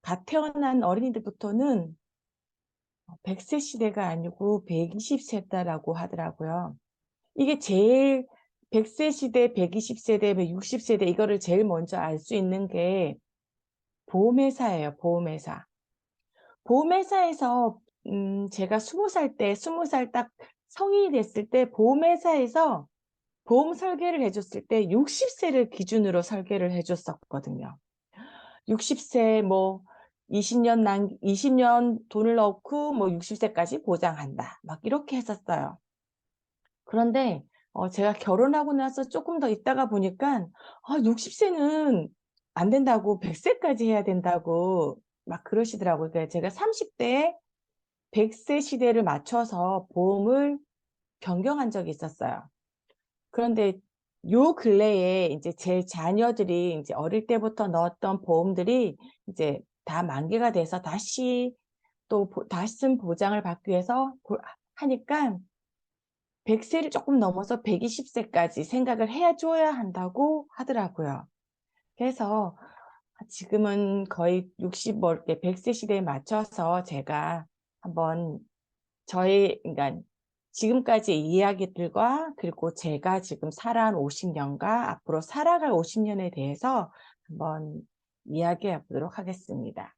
갓 태어난 어린이들부터는 100세 시대가 아니고 120세다라고 하더라고요. 이게 제일 100세 시대, 120세대, 160세대 이거를 제일 먼저 알 수 있는 게 보험회사예요, 보험회사. 보험회사에서 제가 20살 때, 20살 딱 성인이 됐을 때 보험회사에서 보험 설계를 해줬을 때 60세를 기준으로 설계를 해줬었거든요. 60세 뭐 20년 돈을 넣고 뭐 60세까지 보장한다. 막 이렇게 했었어요. 그런데 제가 결혼하고 나서 조금 더 있다가 보니까 60세는 안 된다고 100세까지 해야 된다고 막 그러시더라고요. 그러니까 제가 30대에 100세 시대를 맞춰서 보험을 변경한 적이 있었어요. 그런데 요 근래에 이제 제 자녀들이 이제 어릴 때부터 넣었던 보험들이 이제 다 만기가 돼서 다시 또 다시 보장을 받기 위해서 하니까 100세를 조금 넘어서 120세까지 생각을 해줘야 한다고 하더라고요. 그래서 지금은 거의 60, 뭐 이렇게 100세 시대에 맞춰서 제가 한번 그러니까 지금까지 이야기들과 그리고 제가 지금 살아온 50년과 앞으로 살아갈 50년에 대해서 한번 이야기해 보도록 하겠습니다.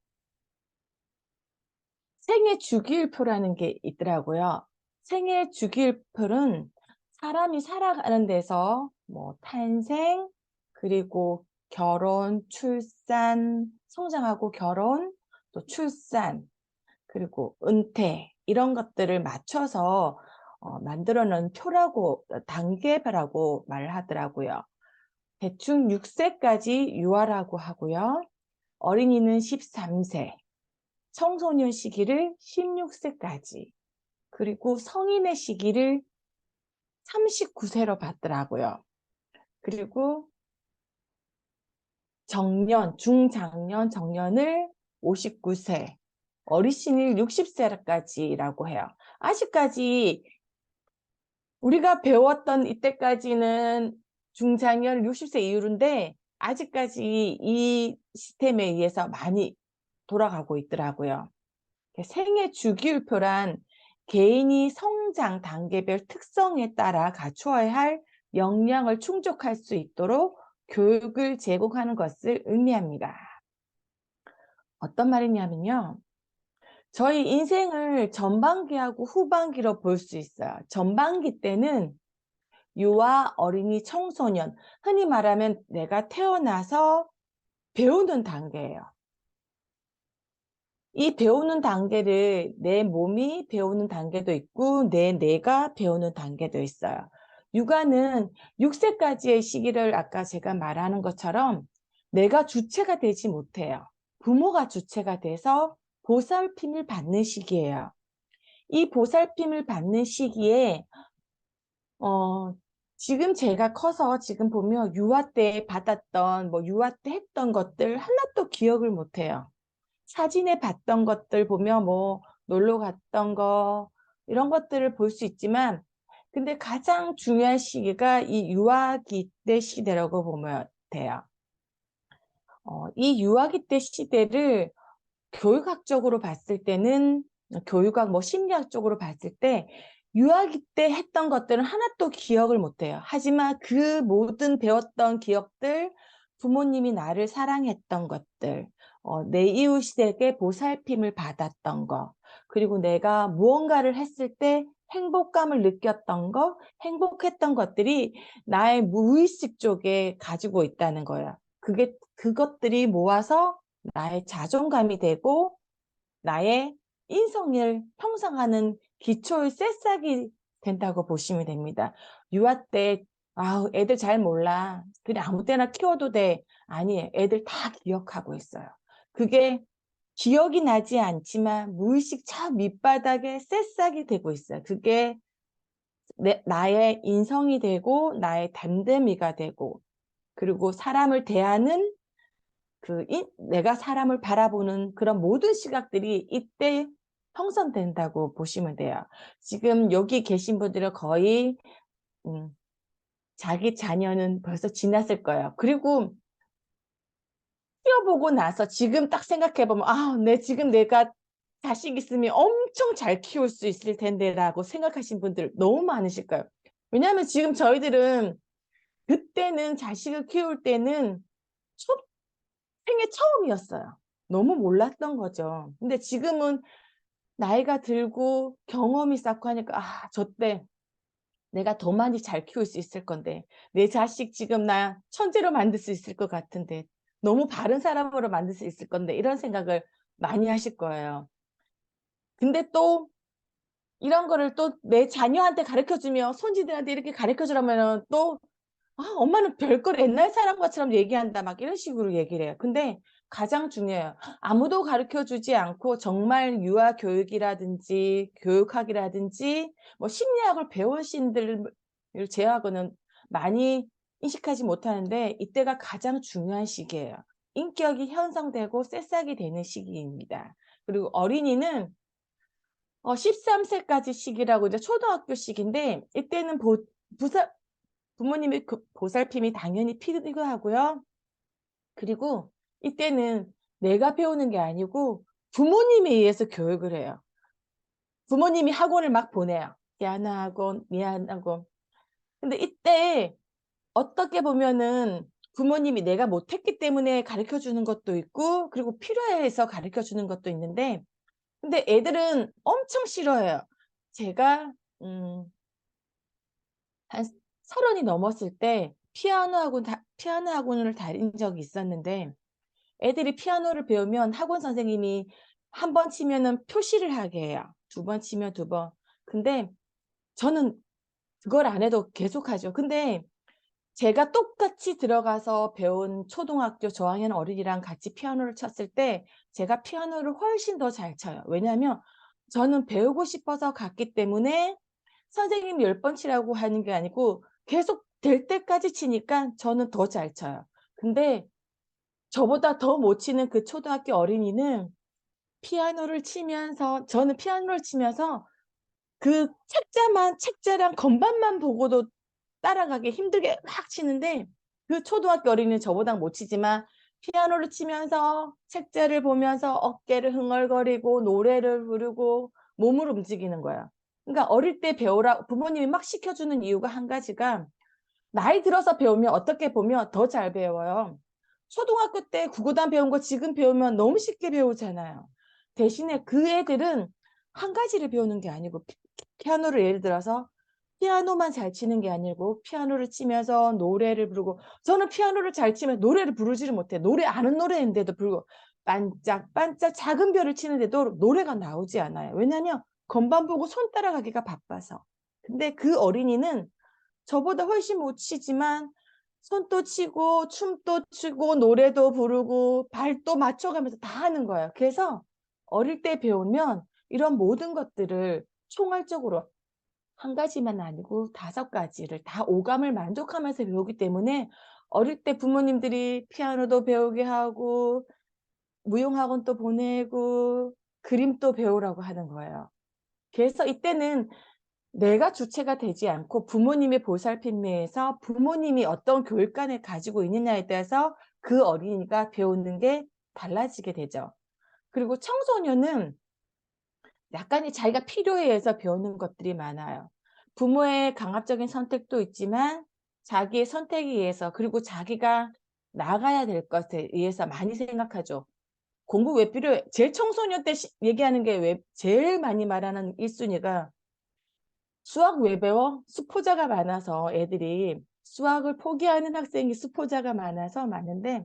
생애 주기율표라는 게 있더라고요. 생애 주기율표는 사람이 살아가는 데서 뭐 탄생, 그리고 결혼, 출산, 성장하고 결혼, 또 출산, 그리고 은퇴 이런 것들을 맞춰서 만들어 놓은 표라고 단계별하고 말을 하더라고요. 대충 6세까지 유아라고 하고요. 어린이는 13세, 청소년 시기를 16세까지, 그리고 성인의 시기를 39세로 봤더라고요. 그리고 정년, 중장년, 정년을 59세, 어르신을 60세까지라고 해요. 아직까지 우리가 배웠던 이때까지는 중장년 60세 이후인데 아직까지 이 시스템에 의해서 많이 돌아가고 있더라고요. 생애 주기율표란 개인이 성장 단계별 특성에 따라 갖추어야 할 역량을 충족할 수 있도록 교육을 제공하는 것을 의미합니다. 어떤 말이냐면요. 저희 인생을 전반기하고 후반기로 볼 수 있어요. 전반기 때는 유아, 어린이, 청소년, 흔히 말하면 내가 태어나서 배우는 단계예요. 이 배우는 단계를 내 몸이 배우는 단계도 있고 뇌가 배우는 단계도 있어요. 육아는 6세까지의 시기를 아까 제가 말하는 것처럼 내가 주체가 되지 못해요. 부모가 주체가 돼서 보살핌을 받는 시기예요. 이 보살핌을 받는 시기에 지금 제가 커서 지금 보면 유아 때 받았던 유아 때 했던 것들 하나도 기억을 못해요. 사진에 봤던 것들 보면 놀러 갔던 거 이런 것들을 볼 수 있지만 근데 가장 중요한 시기가 이 유아기 때 시대라고 보면 돼요. 이 유아기 때 시대를 교육학적으로 봤을 때는 교육학 심리학적으로 봤을 때 유아기 때 했던 것들은 하나도 기억을 못해요. 하지만 그 모든 배웠던 기억들, 부모님이 나를 사랑했던 것들, 내 이웃에게 보살핌을 받았던 거, 그리고 내가 무언가를 했을 때 행복감을 느꼈던 거, 행복했던 것들이 나의 무의식 쪽에 가지고 있다는 거예요. 그것들이 모아서 나의 자존감이 되고 나의 인성을 형성하는 기초의 새싹이 된다고 보시면 됩니다. 유아 때 애들 잘 몰라. 그냥 아무 때나 키워도 돼. 아니에요. 애들 다 기억하고 있어요. 그게 기억이 나지 않지만 무의식 저 밑바닥에 새싹이 되고 있어요. 그게 나의 인성이 되고 나의 담대미가 되고 그리고 사람을 대하는 내가 사람을 바라보는 그런 모든 시각들이 이때 형성된다고 보시면 돼요. 지금 여기 계신 분들은 거의 자기 자녀는 벌써 지났을 거예요. 그리고 키워보고 나서 지금 딱 생각해보면, 아, 지금 내가 자식 있으면 엄청 잘 키울 수 있을 텐데라고 생각하신 분들 너무 많으실 거예요. 왜냐하면 지금 저희들은 그때는 자식을 키울 때는 생애 처음이었어요. 너무 몰랐던 거죠. 근데 지금은 나이가 들고 경험이 쌓고 하니까, 아, 저 때 내가 더 많이 잘 키울 수 있을 건데, 내 자식 지금 나 천재로 만들 수 있을 것 같은데, 너무 바른 사람으로 만들 수 있을 건데, 이런 생각을 많이 하실 거예요. 근데 또 이런 거를 또 내 자녀한테 가르쳐주며 손지들한테 이렇게 가르쳐주라면 또, 아, 엄마는 별걸 옛날 사람 것처럼 얘기한다, 막 이런 식으로 얘기를 해요. 근데 가장 중요해요. 아무도 가르쳐주지 않고 정말 유아 교육이라든지 교육학이라든지 뭐 심리학을 배운 신들을 제외하고는 많이 인식하지 못하는데, 이때가 가장 중요한 시기예요. 인격이 형성되고 새싹이 되는 시기입니다. 그리고 어린이는 13세까지 시기라고 이제 초등학교 시기인데, 이때는 부모님의 보살핌이 당연히 필요하고요. 그리고 이때는 내가 배우는 게 아니고 부모님에 의해서 교육을 해요. 부모님이 학원을 막 보내요. 피아노 학원, 미안 학원. 근데 이때 어떻게 보면은 부모님이 내가 못했기 때문에 가르쳐 주는 것도 있고, 그리고 필요해서 가르쳐 주는 것도 있는데, 근데 애들은 엄청 싫어해요. 제가 한 30이 넘었을 때 피아노 학원을 다닌 적이 있었는데, 애들이 피아노를 배우면 학원 선생님이 한 번 치면은 표시를 하게 해요. 두 번 치면 두 번. 근데 저는 그걸 안 해도 계속 하죠. 근데 제가 똑같이 들어가서 배운 초등학교 저학년 어린이랑 같이 피아노를 쳤을 때 제가 피아노를 훨씬 더 잘 쳐요. 왜냐하면 저는 배우고 싶어서 갔기 때문에 선생님이 10번 치라고 하는 게 아니고 계속 될 때까지 치니까 저는 더 잘 쳐요. 근데 저보다 더 못 치는 그 초등학교 어린이는 저는 피아노를 치면서 그 책자랑 건반만 보고도 따라가기 힘들게 막 치는데, 그 초등학교 어린이는 저보다 못 치지만 피아노를 치면서 책자를 보면서 어깨를 흥얼거리고 노래를 부르고 몸을 움직이는 거예요. 그러니까 어릴 때 배우라 부모님이 막 시켜주는 이유가 한 가지가, 나이 들어서 배우면 어떻게 보면 더 잘 배워요. 초등학교 때 구구단 배운 거 지금 배우면 너무 쉽게 배우잖아요. 대신에 그 애들은 한 가지를 배우는 게 아니고, 피아노를 예를 들어서 피아노만 잘 치는 게 아니고 피아노를 치면서 노래를 부르고, 저는 피아노를 잘 치면 노래를 부르지를 못해. 노래 아는 노래인데도 불구하고 반짝반짝 작은 별을 치는데도 노래가 나오지 않아요. 왜냐하면 건반 보고 손 따라가기가 바빠서. 근데 그 어린이는 저보다 훨씬 못 치지만 손도 치고 춤도 추고 노래도 부르고 발도 맞춰가면서 다 하는 거예요. 그래서 어릴 때 배우면 이런 모든 것들을 총괄적으로 한 가지만 아니고 5가지를 다 오감을 만족하면서 배우기 때문에, 어릴 때 부모님들이 피아노도 배우게 하고 무용학원도 보내고 그림도 배우라고 하는 거예요. 그래서 이때는 내가 주체가 되지 않고 부모님의 보살핌에서 부모님이 어떤 교육관을 가지고 있느냐에 따라서 그 어린이가 배우는 게 달라지게 되죠. 그리고 청소년은 약간의 자기가 필요에 의해서 배우는 것들이 많아요. 부모의 강압적인 선택도 있지만 자기의 선택에 의해서, 그리고 자기가 나가야 될 것에 의해서 많이 생각하죠. 공부 왜 필요해? 제일 청소년 때 얘기하는 게 왜 제일 많이 말하는 1순위가 수학 왜 배워? 수포자가 많아서, 애들이 수학을 포기하는 학생이 수포자가 많아서 많은데,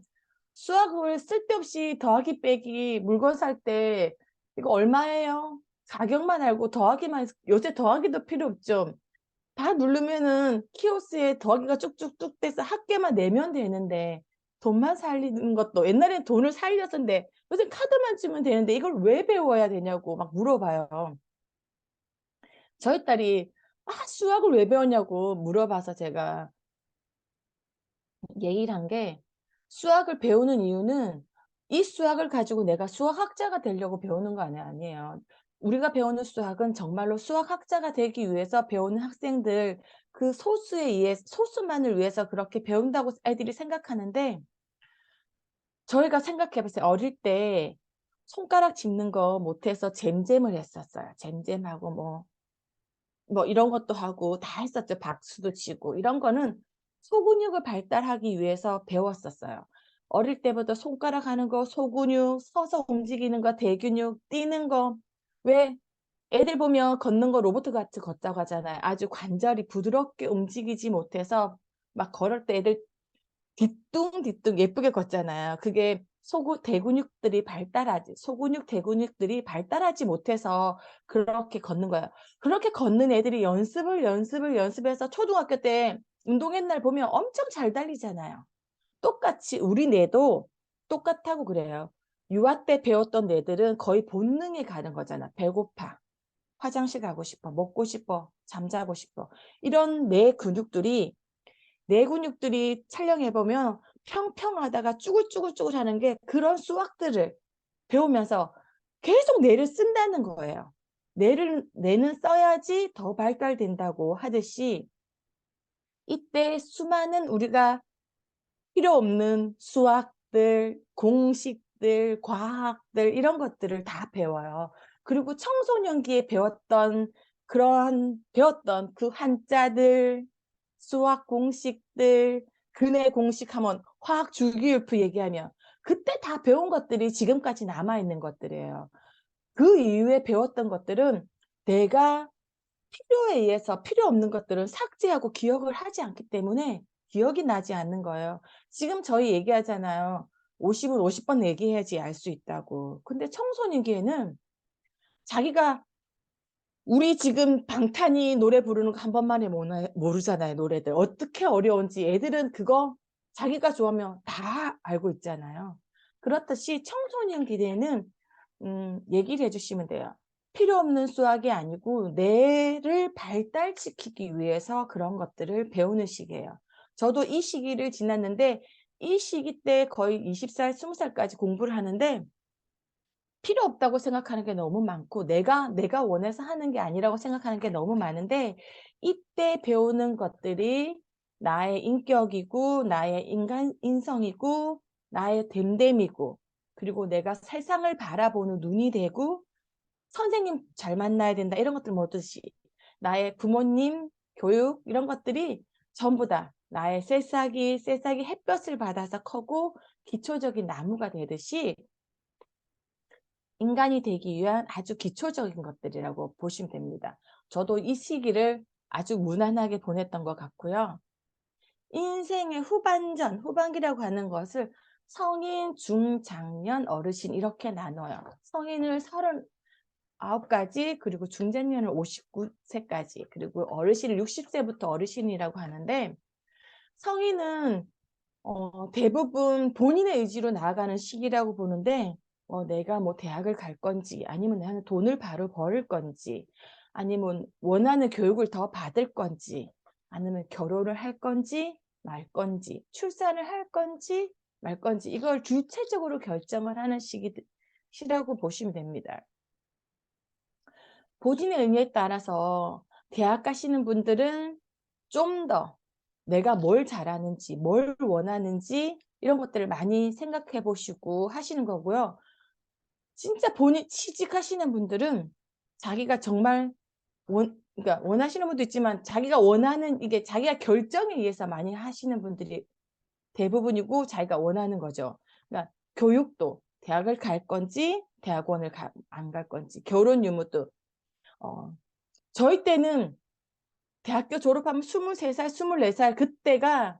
수학을 쓸데없이 더하기 빼기 물건 살 때 이거 얼마예요? 가격만 알고 더하기만 요새 더하기도 필요 없죠. 다 누르면은 키오스에 더하기가 쭉쭉쭉 돼서 합계만 내면 되는데, 돈만 살리는 것도, 옛날엔 돈을 살렸었는데 요새 카드만 주면 되는데 이걸 왜 배워야 되냐고 막 물어봐요. 저희 딸이 수학을 왜 배웠냐고 물어봐서 제가 얘기를 한 게, 수학을 배우는 이유는 이 수학을 가지고 내가 수학학자가 되려고 배우는 거 아니에요. 우리가 배우는 수학은 정말로 수학학자가 되기 위해서 배우는 학생들, 그 소수만을 위해서 그렇게 배운다고 애들이 생각하는데, 저희가 생각해봤어요. 어릴 때 손가락 짚는 거 못해서 잼잼을 했었어요. 잼잼하고 뭐 이런 것도 하고 다 했었죠. 박수도 치고 이런 거는 소근육을 발달하기 위해서 배웠었어요. 어릴 때부터 손가락 하는 거, 소근육, 서서 움직이는 거, 대근육, 뛰는 거. 왜 애들 보면 걷는 거 로봇 같이 걷자고 하잖아요. 아주 관절이 부드럽게 움직이지 못해서 막 걸을 때 애들 뒤뚱뒤뚱 예쁘게 걷잖아요. 그게 대근육들이 발달하지, 소근육, 대근육들이 발달하지 못해서 그렇게 걷는 거예요. 그렇게 걷는 애들이 연습해서 초등학교 때 운동회 날 보면 엄청 잘 달리잖아요. 똑같이 우리 뇌도 똑같다고 그래요. 유아 때 배웠던 애들은 거의 본능에 가는 거잖아. 배고파, 화장실 가고 싶어, 먹고 싶어, 잠자고 싶어. 이런 뇌 근육들이 촬영해보면 평평하다가 쭈글쭈글쭈글 하는 게 그런 수학들을 배우면서 계속 뇌를 쓴다는 거예요. 뇌는 써야지 더 발달된다고 하듯이 이때 수많은 우리가 필요 없는 수학들, 공식들, 과학들 이런 것들을 다 배워요. 그리고 청소년기에 배웠던 그 한자들, 수학 공식들, 근해 공식 하면 화학 주기율표 얘기하면 그때 다 배운 것들이 지금까지 남아있는 것들이에요. 그 이후에 배웠던 것들은 내가 필요에 의해서 필요 없는 것들은 삭제하고 기억을 하지 않기 때문에 기억이 나지 않는 거예요. 지금 저희 얘기하잖아요. 50은 50번 얘기해야지 알 수 있다고. 근데 청소년기에는 자기가 우리 지금 방탄이 노래 부르는 거 한 번만에 모르잖아요. 노래들. 어떻게 어려운지 애들은 그거 자기가 좋아하면 다 알고 있잖아요. 그렇듯이 청소년기에는 얘기를 해주시면 돼요. 필요 없는 수학이 아니고 뇌를 발달시키기 위해서 그런 것들을 배우는 시기예요. 저도 이 시기를 지났는데 이 시기 때 거의 20살, 20살까지 공부를 하는데 필요 없다고 생각하는 게 너무 많고 내가 원해서 하는 게 아니라고 생각하는 게 너무 많은데 이때 배우는 것들이 나의 인격이고 나의 인성이고 나의 됨됨이고 그리고 내가 세상을 바라보는 눈이 되고 선생님 잘 만나야 된다 이런 것들 뭐듯이 나의 부모님 교육 이런 것들이 전부 다 나의 새싹이 햇볕을 받아서 커고 기초적인 나무가 되듯이 인간이 되기 위한 아주 기초적인 것들이라고 보시면 됩니다. 저도 이 시기를 아주 무난하게 보냈던 것 같고요. 인생의 후반기라고 하는 것을 성인, 중, 장년, 어르신 이렇게 나눠요. 성인을 39가지, 그리고 중장년을 59세까지, 그리고 어르신을 60세부터 어르신이라고 하는데 성인은 대부분 본인의 의지로 나아가는 시기라고 보는데 내가 뭐 대학을 갈 건지 아니면 나는 돈을 바로 벌을 건지 아니면 원하는 교육을 더 받을 건지 아니면 결혼을 할 건지 말 건지 출산을 할 건지 말 건지 이걸 주체적으로 결정을 하는 시기라고 보시면 됩니다. 본인의 의미에 따라서 대학 가시는 분들은 좀 더 내가 뭘 잘하는지, 뭘 원하는지 이런 것들을 많이 생각해 보시고 하시는 거고요. 진짜 본인 취직하시는 분들은 자기가 정말 그러니까 원하시는 분도 있지만 자기가 원하는 이게 자기가 결정에 의해서 많이 하시는 분들이 대부분이고 자기가 원하는 거죠. 그러니까 교육도 대학을 갈 건지 대학원을 안 갈 건지 결혼 유무도 저희 때는 대학교 졸업하면 23살, 24살 그때가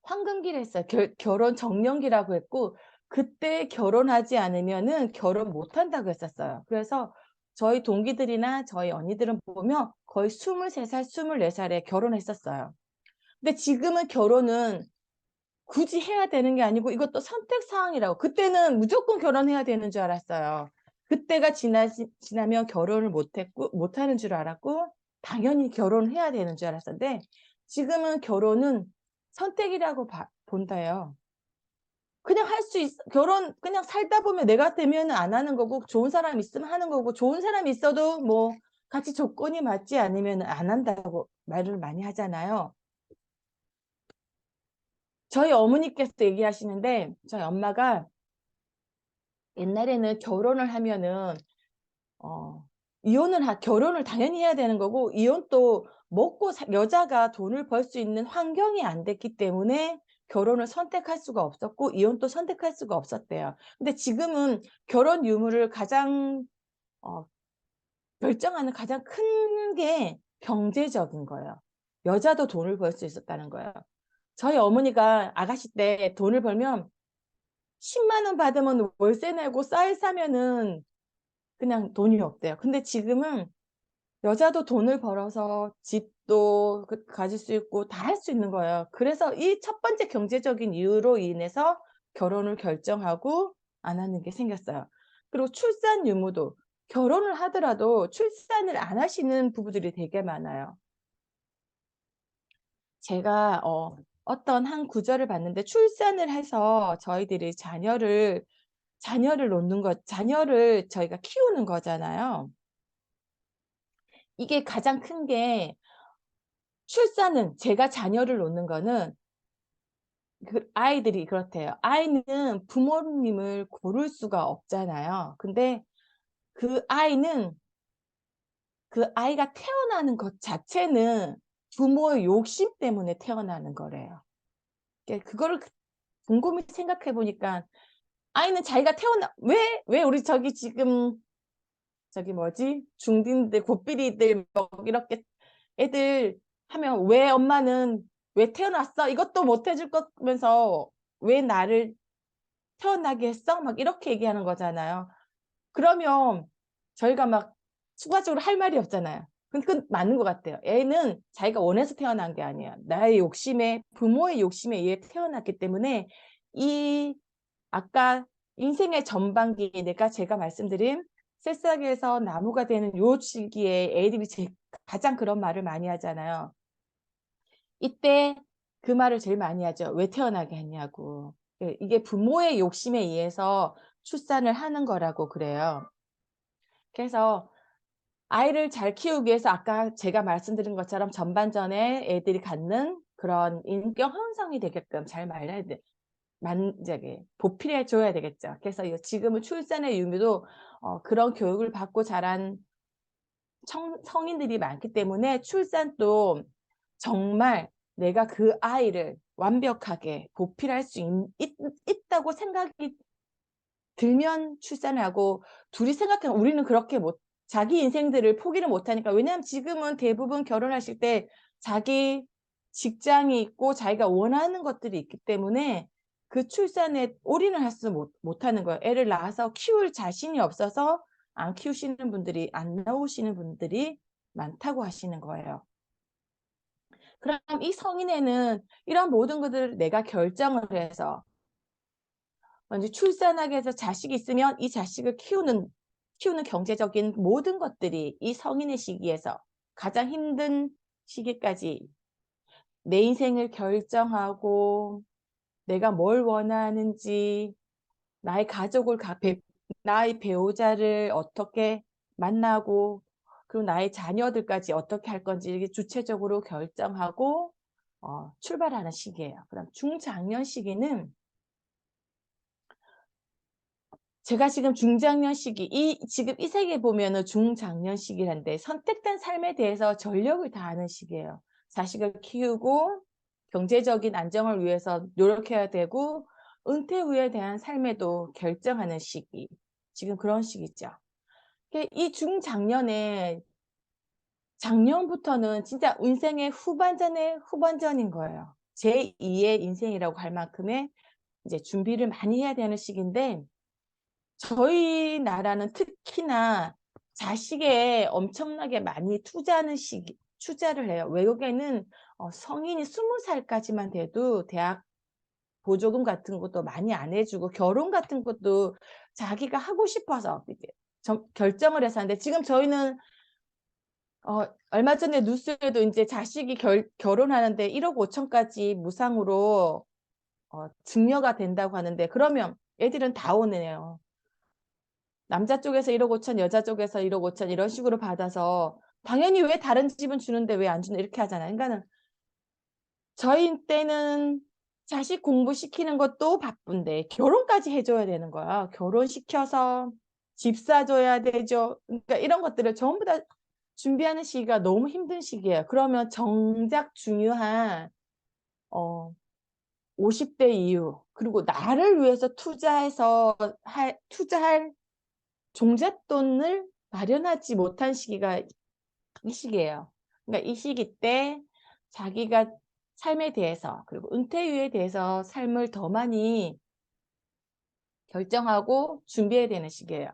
황금기를 했어요. 결혼 정년기라고 했고 그때 결혼하지 않으면은 결혼 못 한다고 했었어요. 그래서 저희 동기들이나 저희 언니들은 보면 거의 23살, 24살에 결혼했었어요. 근데 지금은 결혼은 굳이 해야 되는 게 아니고 이것도 선택 사항이라고. 그때는 무조건 결혼해야 되는 줄 알았어요. 그때가 지나면 결혼을 못하는 줄 알았고 당연히 결혼해야 되는 줄 알았었는데 지금은 결혼은 선택이라고 본다요. 그냥 할 수 결혼 그냥 살다 보면 내가 되면 안 하는 거고 좋은 사람 있으면 하는 거고 좋은 사람 있어도 뭐 같이 조건이 맞지 않으면 안 한다고 말을 많이 하잖아요. 저희 어머니께서 얘기하시는데 저희 엄마가 옛날에는 결혼을 하면은 결혼을 당연히 해야 되는 거고, 이혼도 여자가 돈을 벌 수 있는 환경이 안 됐기 때문에 결혼을 선택할 수가 없었고, 이혼도 선택할 수가 없었대요. 근데 지금은 결혼 유무를 어, 결정하는 가장 큰 게 경제적인 거예요. 여자도 돈을 벌 수 있었다는 거예요. 저희 어머니가 아가씨 때 돈을 벌면 10만 원 받으면 월세 내고 쌀 사면은 그냥 돈이 없대요. 근데 지금은 여자도 돈을 벌어서 집도 가질 수 있고 다 할 수 있는 거예요. 그래서 이 첫 번째 경제적인 이유로 인해서 결혼을 결정하고 안 하는 게 생겼어요. 그리고 출산 유무도, 결혼을 하더라도 출산을 안 하시는 부부들이 되게 많아요. 제가 어떤 한 구절을 봤는데, 출산을 해서 저희들이 자녀를 저희가 키우는 거잖아요. 이게 가장 큰 게, 제가 자녀를 놓는 거는, 아이들이 그렇대요. 아이는 부모님을 고를 수가 없잖아요. 근데 그 아이는, 그 아이가 태어나는 것 자체는 부모의 욕심 때문에 태어나는 거래요. 그거를 곰곰이 생각해 보니까, 아이는 자기가 왜 우리 저기 뭐지? 중딩들, 고삐리들, 뭐 이렇게 애들 하면, 왜 엄마는 왜 태어났어? 이것도 못 해줄 거면서 왜 나를 태어나게 했어? 막 이렇게 얘기하는 거잖아요. 그러면 저희가 막 추가적으로 할 말이 없잖아요. 근데 그건 맞는 것 같아요. 애는 자기가 원해서 태어난 게 아니에요. 부모의 욕심에 의해 태어났기 때문에, 이 아까 인생의 전반기, 제가 말씀드린 새싹에서 나무가 되는 요 시기에 애들이 가장 그런 말을 많이 하잖아요. 이때 그 말을 제일 많이 하죠. 왜 태어나게 했냐고. 이게 부모의 욕심에 의해서 출산을 하는 거라고 그래요. 그래서 아이를 잘 키우기 위해서 아까 제가 말씀드린 것처럼 전반전에 애들이 갖는 그런 인격 형성이 되게끔 잘 말해야 돼. 보필해 줘야 되겠죠. 그래서 지금은 출산의 의미도 그런 교육을 받고 자란 성인들이 많기 때문에, 출산도 정말 내가 그 아이를 완벽하게 보필할 수 있다고 생각이 들면 출산을 하고, 둘이 생각하면 우리는 그렇게 자기 인생들을 포기를 못하니까. 왜냐하면 지금은 대부분 결혼하실 때 자기 직장이 있고 자기가 원하는 것들이 있기 때문에 그 출산에 올인을 못하는 거예요. 애를 낳아서 키울 자신이 없어서 안 나오시는 분들이 많다고 하시는 거예요. 그럼 이 성인에는 이런 모든 것들을 내가 결정을 해서, 먼저 출산하게 해서 자식이 있으면 이 자식을 키우는 경제적인 모든 것들이 이 성인의 시기에서 가장 힘든 시기까지 내 인생을 결정하고, 내가 뭘 원하는지, 나의 나의 배우자를 어떻게 만나고, 그리고 나의 자녀들까지 어떻게 할 건지 이렇게 주체적으로 결정하고 출발하는 시기예요. 그다음 중장년 시기는, 제가 지금 중장년 시기, 지금 이 세계 보면은 중장년 시기란데, 선택된 삶에 대해서 전력을 다하는 시기예요. 자식을 키우고 경제적인 안정을 위해서 노력해야 되고, 은퇴 후에 대한 삶에도 결정하는 시기. 지금 그런 시기죠. 이 중장년에, 작년부터는 진짜 인생의 후반전의 후반전인 거예요. 제2의 인생이라고 할 만큼의 이제 준비를 많이 해야 되는 시기인데, 저희 나라는 특히나 자식에 엄청나게 많이 투자를 해요. 외국에는 성인이 20살까지만 돼도 대학 보조금 같은 것도 많이 안 해주고, 결혼 같은 것도 자기가 하고 싶어서 이제 결정을 해서 하는데, 지금 저희는 얼마 전에 뉴스에도 이제 자식이 결혼하는데 1억 5천까지 무상으로 증여가 된다고 하는데, 그러면 애들은 다 오네요. 남자 쪽에서 1억 5천, 여자 쪽에서 1억 5천 이런 식으로 받아서, 당연히 왜 다른 집은 주는데 왜 안 주나 이렇게 하잖아요. 그러니까는 저희 때는 자식 공부시키는 것도 바쁜데 결혼까지 해줘야 되는 거야. 결혼시켜서 집 사줘야 되죠. 그러니까 이런 것들을 전부 다 준비하는 시기가 너무 힘든 시기예요. 그러면 정작 중요한 50대 이후 그리고 나를 위해서 투자할 종잣돈을 마련하지 못한 시기가 이 시기예요. 그러니까 이 시기 때 자기가 삶에 대해서 그리고 은퇴 이후에 대해서 삶을 더 많이 결정하고 준비해야 되는 시기예요.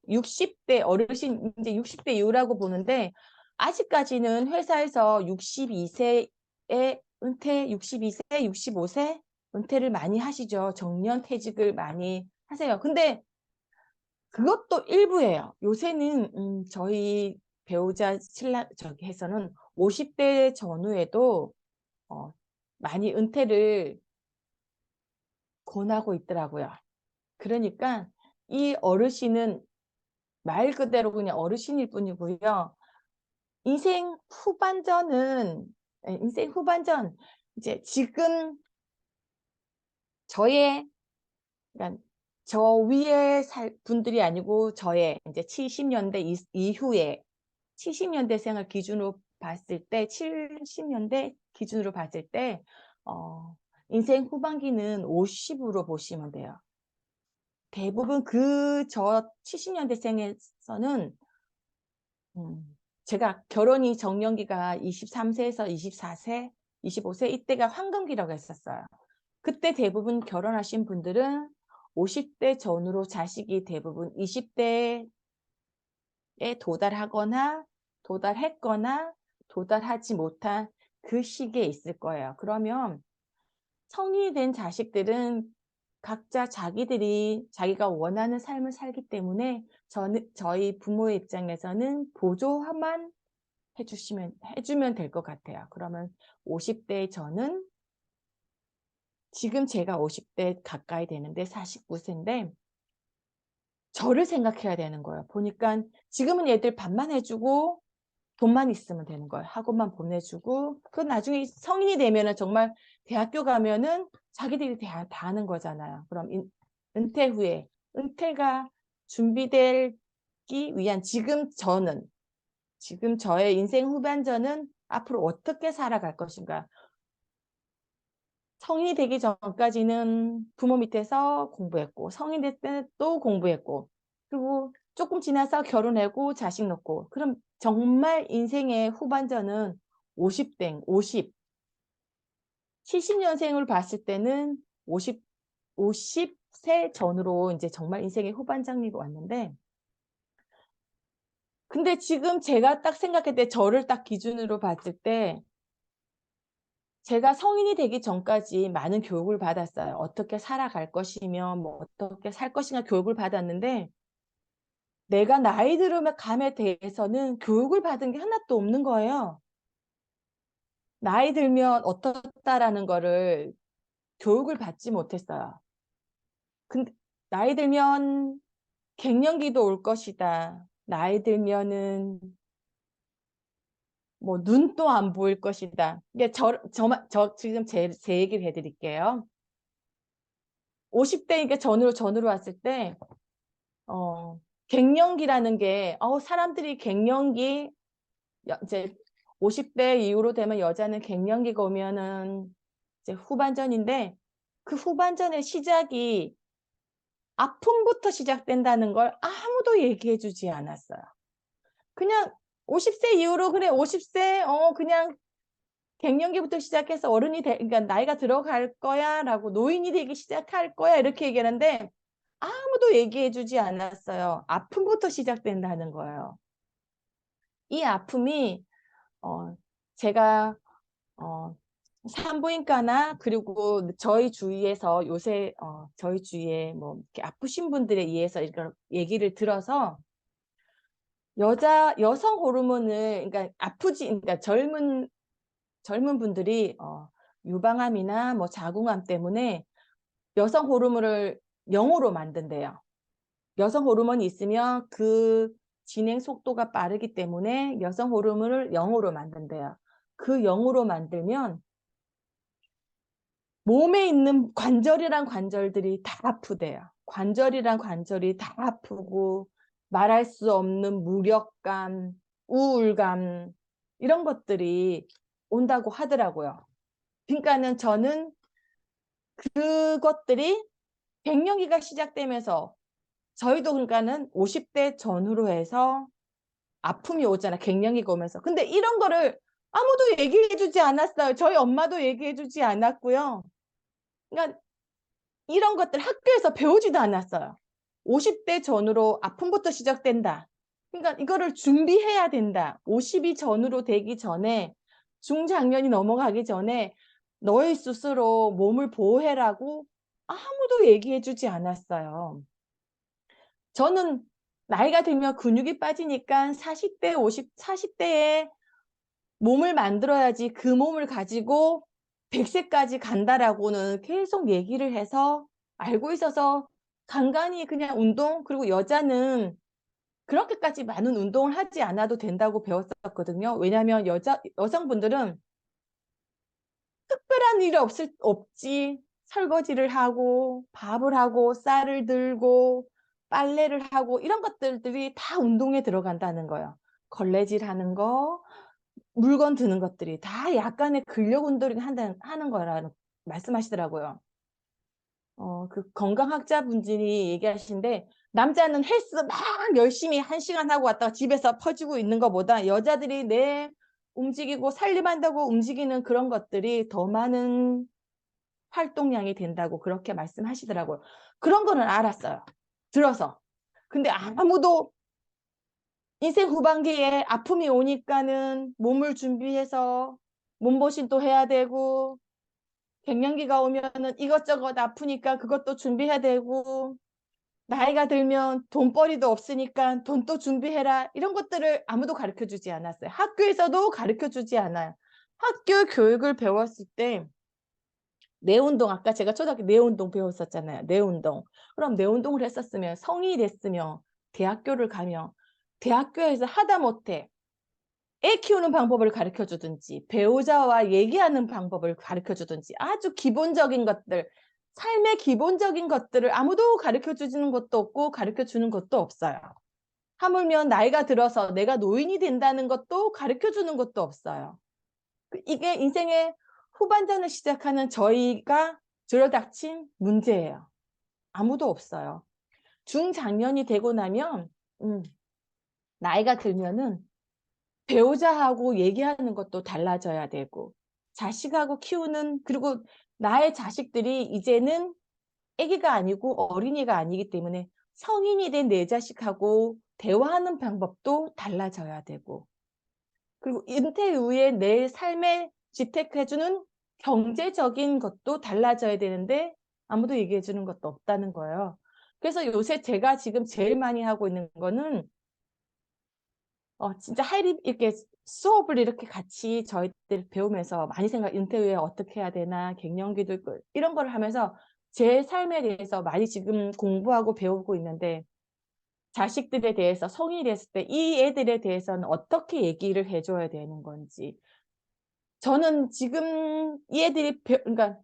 60대 어르신 이제 60대 이후라고 보는데 아직까지는 회사에서 62세에 은퇴 62세, 65세 은퇴를 많이 하시죠. 정년 퇴직을 많이 하세요. 근데 그것도 일부예요. 요새는 저희 배우자 신랑 저기 해서는 50대 전후에도 어, 많이 은퇴를 권하고 있더라고요. 그러니까 이 어르신은 말 그대로 그냥 어르신일 뿐이고요. 인생 후반전은 인생 후반전 이제 지금 저의 그러니까 저 위에 살 분들이 아니고 저의 이제 70년대 이후에 70년대생을 기준으로 봤을 때 70년대 기준으로 봤을 때 인생 후반기는 50으로 보시면 돼요. 대부분 저 70년대생에서는 제가 결혼이 정년기가 23세에서 24세, 25세 이때가 황금기라고 했었어요. 그때 대부분 결혼하신 분들은 50대 전후로 자식이 대부분 20대에 도달하거나 도달했거나 도달하지 못한 그 시기에 있을 거예요. 그러면 성인이 된 자식들은 각자 자기가 원하는 삶을 살기 때문에 저희 부모의 입장에서는 보조만 해주면 될 것 같아요. 그러면 50대 저는 지금 제가 50대 가까이 되는데 49세인데 저를 생각해야 되는 거예요. 보니까 지금은 얘들 밥만 해주고 돈만 있으면 되는 거예요. 학원만 보내주고 그 나중에 성인이 되면은 정말 대학교 가면은 자기들이 다 하는 거잖아요. 그럼 은퇴 후에 은퇴가 준비되기 위한 지금 저의 인생 후반전은 앞으로 어떻게 살아갈 것인가. 성인이 되기 전까지는 부모 밑에서 공부했고 성인 될 때는 또 공부했고 그리고 조금 지나서 결혼하고 자식 낳고 그럼 정말 인생의 후반전은 50대, 70년생을 봤을 때는 50세 전으로 이제 정말 인생의 후반전이 왔는데 근데 지금 제가 딱 생각할 때 저를 딱 기준으로 봤을 때 제가 성인이 되기 전까지 많은 교육을 받았어요. 어떻게 살아갈 것이며 뭐 어떻게 살 것인가 교육을 받았는데 내가 나이 들으면 감에 대해서는 교육을 받은 게 하나도 없는 거예요. 나이 들면 어떻다라는 거를 교육을 받지 못했어요. 근데 나이 들면 갱년기도 올 것이다. 나이 들면은 뭐 눈도 안 보일 것이다. 이게 저 지금 제 얘기를 해드릴게요. 50대니까 전으로 왔을 때, 갱년기라는 게, 사람들이 갱년기, 이제 50대 이후로 되면 여자는 갱년기가 오면은 이제 후반전인데, 그 후반전의 시작이 아픔부터 시작된다는 걸 아무도 얘기해 주지 않았어요. 그냥 50세 이후로, 그래, 50세, 그냥 갱년기부터 시작해서 그러니까 나이가 들어갈 거야 라고 노인이 되기 시작할 거야 이렇게 얘기하는데 아무도 얘기해 주지 않았어요. 아픔부터 시작된다는 거예요. 이 아픔이 제가 산부인과나 그리고 저희 주위에서 요새 저희 주위에 뭐 이렇게 아프신 분들에 의해서 이런 얘기를 들어서 여성 호르몬을 그러니까 그러니까 젊은 분들이 유방암이나 뭐 자궁암 때문에 여성 호르몬을 0으로 만든대요. 여성 호르몬이 있으면 그 진행 속도가 빠르기 때문에 여성 호르몬을 0으로 만든대요. 그 0으로 만들면 몸에 있는 관절이란 관절들이 다 아프대요. 관절이란 관절이 다 아프고 말할 수 없는 무력감, 우울감 이런 것들이 온다고 하더라고요. 그러니까는 저는 그것들이 갱년기가 시작되면서 저희도 그러니까는 50대 전후로 해서 아픔이 오잖아. 갱년기가 오면서. 근데 이런 거를 아무도 얘기해 주지 않았어요. 저희 엄마도 얘기해 주지 않았고요. 그러니까 이런 것들 학교에서 배우지도 않았어요. 50대 전후로 아픔부터 시작된다. 그러니까 이거를 준비해야 된다. 50이 전후로 되기 전에 중장년이 넘어가기 전에 너희 스스로 몸을 보호해라고 아무도 얘기해 주지 않았어요. 저는 나이가 들면 근육이 빠지니까 40대, 40대에 몸을 만들어야지 그 몸을 가지고 100세까지 간다라고는 계속 얘기를 해서 알고 있어서 간간히 그냥 운동, 그리고 여자는 그렇게까지 많은 운동을 하지 않아도 된다고 배웠었거든요. 왜냐하면 여성분들은 특별한 일이 없지. 설거지를 하고, 밥을 하고, 쌀을 들고, 빨래를 하고, 이런 것들이 다 운동에 들어간다는 거예요. 걸레질 하는 거, 물건 드는 것들이 다 약간의 근력 운동을 하는 거라는 말씀하시더라고요. 그 건강학자분들이 얘기하시는데, 남자는 헬스 막 열심히 1시간 하고 왔다가 집에서 퍼지고 있는 것보다 여자들이 내 움직이고 살림한다고 움직이는 그런 것들이 더 많은 활동량이 된다고 그렇게 말씀하시더라고요. 그런 거는 알았어요. 들어서. 근데 아무도 인생 후반기에 아픔이 오니까는 몸을 준비해서 몸보신도 해야 되고, 갱년기가 오면은 이것저것 아프니까 그것도 준비해야 되고, 나이가 들면 돈벌이도 없으니까 돈도 준비해라. 이런 것들을 아무도 가르쳐 주지 않았어요. 학교에서도 가르쳐 주지 않아요. 학교 교육을 배웠을 때 뇌운동, 아까 제가 초등학교 뇌운동 배웠었잖아요. 뇌운동. 그럼 뇌운동을 했었으면 성인이 됐으면 대학교를 가면 대학교에서 하다못해 애 키우는 방법을 가르쳐 주든지 배우자와 얘기하는 방법을 가르쳐 주든지 아주 기본적인 것들, 삶의 기본적인 것들을 아무도 가르쳐 주는 것도 없고 가르쳐 주는 것도 없어요. 하물며 나이가 들어서 내가 노인이 된다는 것도 가르쳐 주는 것도 없어요. 이게 인생의 후반전을 시작하는 저희가 들어닥친 문제예요. 아무도 없어요. 중장년이 되고 나면 나이가 들면은 배우자하고 얘기하는 것도 달라져야 되고 자식하고 키우는, 그리고 나의 자식들이 이제는 아기가 아니고 어린이가 아니기 때문에 성인이 된 내 자식하고 대화하는 방법도 달라져야 되고, 그리고 은퇴 이후에 내 삶에 지택해주는 경제적인 것도 달라져야 되는데 아무도 얘기해 주는 것도 없다는 거예요. 그래서 요새 제가 지금 제일 많이 하고 있는 거는 진짜 이렇게 수업을 이렇게 같이 저희들 배우면서 많이 은퇴 후에 어떻게 해야 되나, 갱년기도 있고 이런 거를 하면서 제 삶에 대해서 많이 지금 공부하고 배우고 있는데, 자식들에 대해서 성인이 됐을 때 이 애들에 대해서는 어떻게 얘기를 해줘야 되는 건지, 저는 지금 이 애들이 그러니까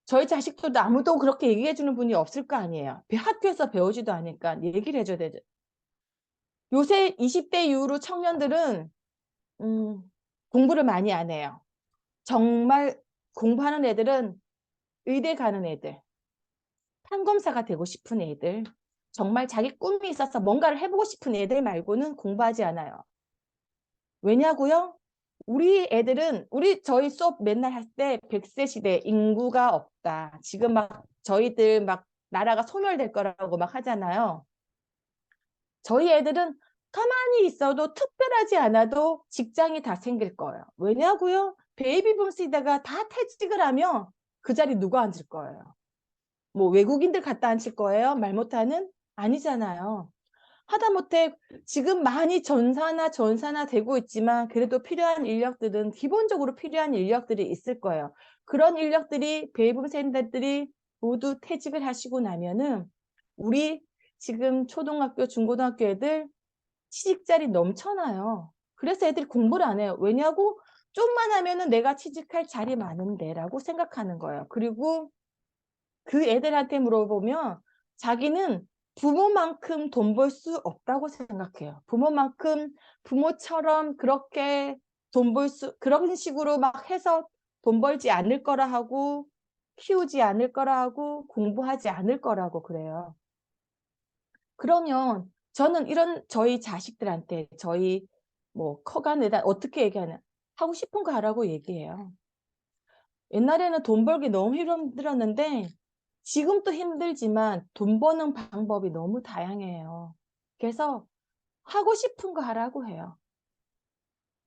저희 자식들도 아무도 그렇게 얘기해 주는 분이 없을 거 아니에요. 학교에서 배우지도 않으니까 얘기를 해줘야 되죠. 요새 20대 이후로 청년들은 공부를 많이 안 해요. 정말 공부하는 애들은 의대 가는 애들, 판검사가 되고 싶은 애들, 정말 자기 꿈이 있어서 뭔가를 해보고 싶은 애들 말고는 공부하지 않아요. 왜냐고요? 저희 수업 맨날 할 때 100세 시대 인구가 없다. 지금 막 저희들 막 나라가 소멸될 거라고 막 하잖아요. 저희 애들은 가만히 있어도 특별하지 않아도 직장이 다 생길 거예요. 왜냐고요? 베이비붐 세대가 다 퇴직을 하면 그 자리 누가 앉을 거예요? 뭐 외국인들 갖다 앉힐 거예요? 말 못하는? 아니잖아요. 하다못해 지금 많이 전산화 되고 있지만 그래도 필요한 인력들은 기본적으로 필요한 인력들이 있을 거예요. 그런 인력들이 베이비 세대들이 모두 퇴직을 하시고 나면은 우리 지금 초등학교, 중고등학교 애들 취직자리 넘쳐나요. 그래서 애들이 공부를 안 해요. 왜냐고? 좀만 하면은 내가 취직할 자리 많은데라고 생각하는 거예요. 그리고 그 애들한테 물어보면 자기는 부모만큼 돈 벌 수 없다고 생각해요. 부모처럼 그렇게 그런 식으로 막 해서 돈 벌지 않을 거라 하고, 키우지 않을 거라 하고, 공부하지 않을 거라고 그래요. 그러면 저는 이런 저희 자식들한테, 저희 뭐 커가는 애들 어떻게 얘기하냐. 하고 싶은 거 하라고 얘기해요. 옛날에는 돈 벌기 너무 힘들었는데 지금도 힘들지만 돈 버는 방법이 너무 다양해요. 그래서 하고 싶은 거 하라고 해요.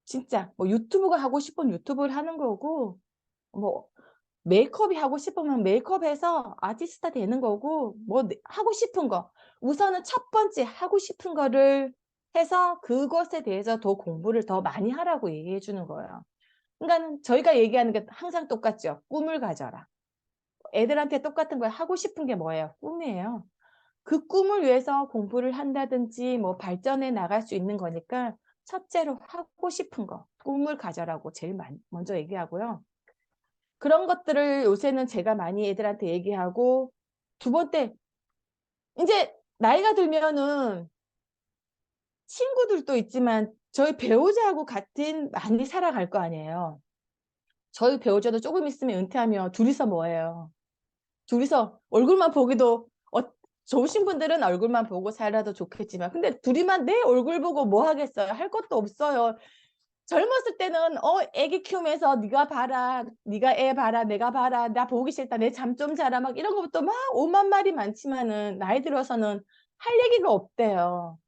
진짜 뭐 유튜브가 하고 싶으면 유튜브를 하는 거고, 뭐 메이크업이 하고 싶으면 메이크업해서 아티스트 되는 거고, 뭐 하고 싶은 거 우선은 첫 번째 하고 싶은 거를 해서 그것에 대해서 더 공부를 더 많이 하라고 얘기해 주는 거예요. 그러니까 저희가 얘기하는 게 항상 똑같죠. 꿈을 가져라. 애들한테 똑같은 거예요. 하고 싶은 게 뭐예요? 꿈이에요. 그 꿈을 위해서 공부를 한다든지 뭐 발전해 나갈 수 있는 거니까 첫째로 하고 싶은 거, 꿈을 가져라고 제일 먼저 얘기하고요. 그런 것들을 요새는 제가 많이 애들한테 얘기하고, 두 번째, 이제 나이가 들면은 친구들도 있지만 저희 배우자하고 같은 많이 살아갈 거 아니에요. 저희 배우자도 조금 있으면 은퇴하면 둘이서 뭐해요? 둘이서 얼굴만 보기도 좋으신 분들은 얼굴만 보고 살아도 좋겠지만, 근데 둘이만 내 얼굴 보고 뭐 하겠어요? 할 것도 없어요. 젊었을 때는 애기 키우면서 네가 봐라, 네가 애 봐라, 내가 봐라, 나 보기 싫다, 내 잠 좀 자라, 막 이런 것부터 막 오만 말이 많지만은 나이 들어서는 할 얘기가 없대요.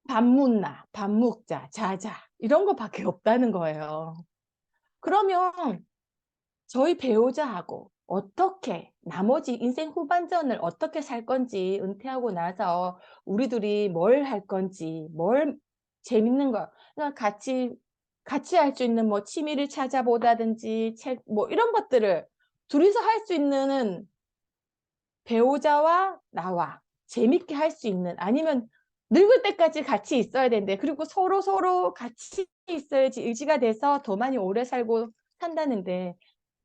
밥 묻나, 밥 먹자, 자자, 이런 거밖에 없다는 거예요. 그러면 저희 배우자하고 어떻게 나머지 인생 후반전을 어떻게 살 건지, 은퇴하고 나서 우리 둘이 뭘 할 건지, 뭘 재밌는 거 그냥 같이 할 수 있는 뭐 취미를 찾아보다든지 책 뭐 이런 것들을 둘이서 할 수 있는, 배우자와 나와 재밌게 할 수 있는, 아니면 늙을 때까지 같이 있어야 되는데, 그리고 서로 같이 있어야지 의지가 돼서 더 많이 오래 살고 산다는데,